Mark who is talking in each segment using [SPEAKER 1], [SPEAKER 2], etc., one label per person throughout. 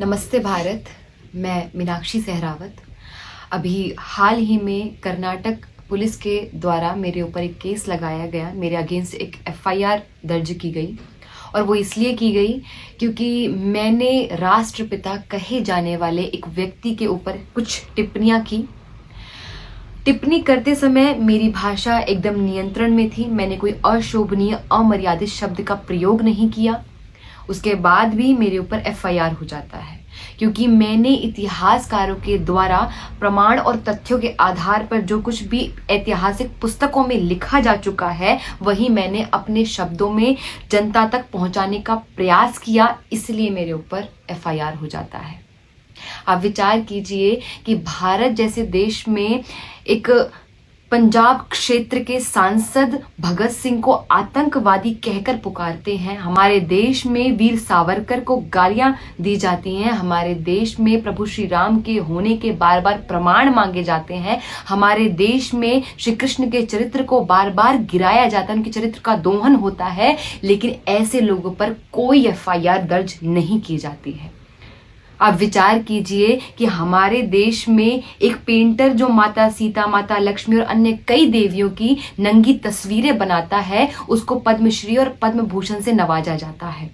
[SPEAKER 1] नमस्ते भारत। मैं मीनाक्षी सहरावत। अभी हाल ही में कर्नाटक पुलिस के द्वारा मेरे ऊपर एक केस लगाया गया, मेरे अगेंस्ट एक एफआईआर दर्ज की गई और वो इसलिए की गई क्योंकि मैंने राष्ट्रपिता कहे जाने वाले एक व्यक्ति के ऊपर कुछ टिप्पणियाँ की। टिप्पणी करते समय मेरी भाषा एकदम नियंत्रण में थी। मैंने कोई अशोभनीय अमर्यादित शब्द का प्रयोग नहीं किया। उसके बाद भी मेरे ऊपर एफआईआर हो जाता है क्योंकि मैंने इतिहासकारों के द्वारा प्रमाण और तथ्यों के आधार पर जो कुछ भी ऐतिहासिक पुस्तकों में लिखा जा चुका है वही मैंने अपने शब्दों में जनता तक पहुंचाने का प्रयास किया, इसलिए मेरे ऊपर एफआईआर हो जाता है। आप विचार कीजिए कि भारत जैसे देश में एक पंजाब क्षेत्र के सांसद भगत सिंह को आतंकवादी कहकर पुकारते हैं। हमारे देश में वीर सावरकर को गालियां दी जाती हैं। हमारे देश में प्रभु श्री राम के होने के बार बार प्रमाण मांगे जाते हैं। हमारे देश में श्री कृष्ण के चरित्र को बार बार गिराया जाता है, उनके चरित्र का दोहन होता है, लेकिन ऐसे लोगों पर कोई एफआईआर दर्ज नहीं की जाती है। आप विचार कीजिए कि हमारे देश में एक पेंटर जो माता सीता, माता लक्ष्मी और अन्य कई देवियों की नंगी तस्वीरें बनाता है, उसको पद्मश्री और पद्म भूषण से नवाजा जाता है।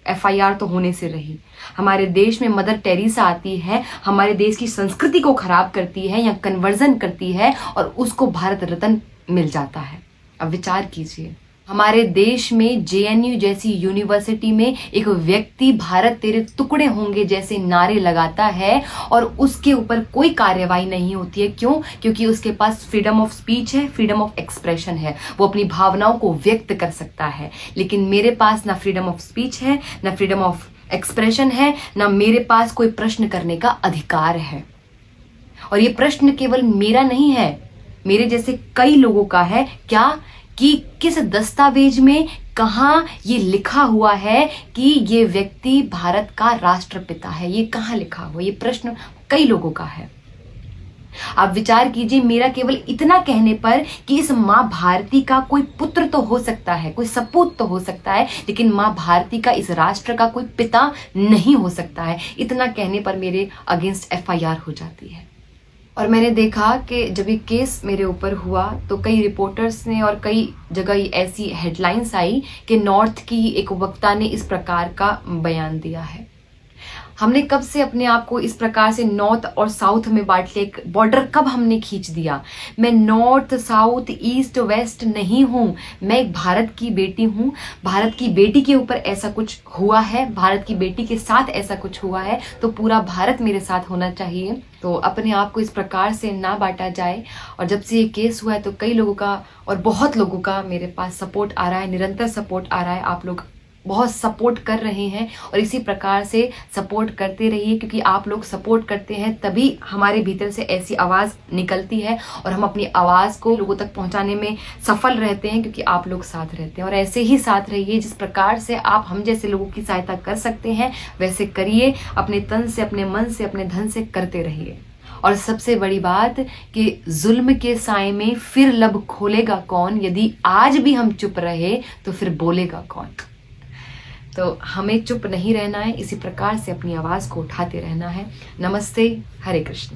[SPEAKER 1] एफआईआर तो होने से रही। हमारे देश में मदर टेरेसा आती है, हमारे देश की संस्कृति को खराब करती है या कन्वर्जन करती है और उसको भारत रत्न मिल जाता है। अब विचार कीजिए, हमारे देश में जेएनयू जैसी यूनिवर्सिटी में एक व्यक्ति भारत तेरे टुकड़े होंगे जैसे नारे लगाता है और उसके ऊपर कोई कार्रवाई नहीं होती है। क्यों? क्योंकि उसके पास फ्रीडम ऑफ स्पीच है, फ्रीडम ऑफ एक्सप्रेशन है, वो अपनी भावनाओं को व्यक्त कर सकता है। लेकिन मेरे पास ना फ्रीडम ऑफ स्पीच है, ना फ्रीडम ऑफ एक्सप्रेशन है, ना मेरे पास कोई प्रश्न करने का अधिकार है। और ये प्रश्न केवल मेरा नहीं है, मेरे जैसे कई लोगों का है। क्या कि किस दस्तावेज में कहाँ ये लिखा हुआ है कि ये व्यक्ति भारत का राष्ट्रपिता है? ये कहाँ लिखा हुआ? ये प्रश्न कई लोगों का है। आप विचार कीजिए, मेरा केवल इतना कहने पर कि इस माँ भारती का कोई पुत्र तो हो सकता है, कोई सपूत तो हो सकता है, लेकिन माँ भारती का, इस राष्ट्र का कोई पिता नहीं हो सकता है। इतना कहने पर मेरे अगेंस्ट एफआईआर हो जाती है। और मैंने देखा कि जब ये केस मेरे ऊपर हुआ तो कई रिपोर्टर्स ने और कई जगह ऐसी हेडलाइंस आई कि नॉर्थ की एक वक्ता ने इस प्रकार का बयान दिया है। हमने कब से अपने आप को इस प्रकार से नॉर्थ और साउथ में बांट लिया? एक बॉर्डर कब हमने खींच दिया? मैं नॉर्थ, साउथ, ईस्ट, वेस्ट नहीं हूँ। मैं एक भारत की बेटी हूँ। भारत की बेटी के ऊपर ऐसा कुछ हुआ है, भारत की बेटी के साथ ऐसा कुछ हुआ है, तो पूरा भारत मेरे साथ होना चाहिए। तो अपने आप को इस प्रकार से ना बांटा जाए। और जब से ये केस हुआ है तो कई लोगों का और बहुत लोगों का मेरे पास सपोर्ट आ रहा है, निरंतर सपोर्ट आ रहा है। आप लोग बहुत सपोर्ट कर रहे हैं और इसी प्रकार से सपोर्ट करते रहिए, क्योंकि आप लोग सपोर्ट करते हैं तभी हमारे भीतर से ऐसी आवाज़ निकलती है और हम अपनी आवाज़ को लोगों तक पहुंचाने में सफल रहते हैं, क्योंकि आप लोग साथ रहते हैं। और ऐसे ही साथ रहिए, जिस प्रकार से आप हम जैसे लोगों की सहायता कर सकते हैं वैसे करिए। अपने तन से, अपने मन से, अपने धन से करते रहिए। और सबसे बड़ी बात कि जुल्म के साए में फिर लब खोलेगा कौन? यदि आज भी हम चुप रहे तो फिर बोलेगा कौन? तो हमें चुप नहीं रहना है, इसी प्रकार से अपनी आवाज़ को उठाते रहना है। नमस्ते, हरे कृष्ण।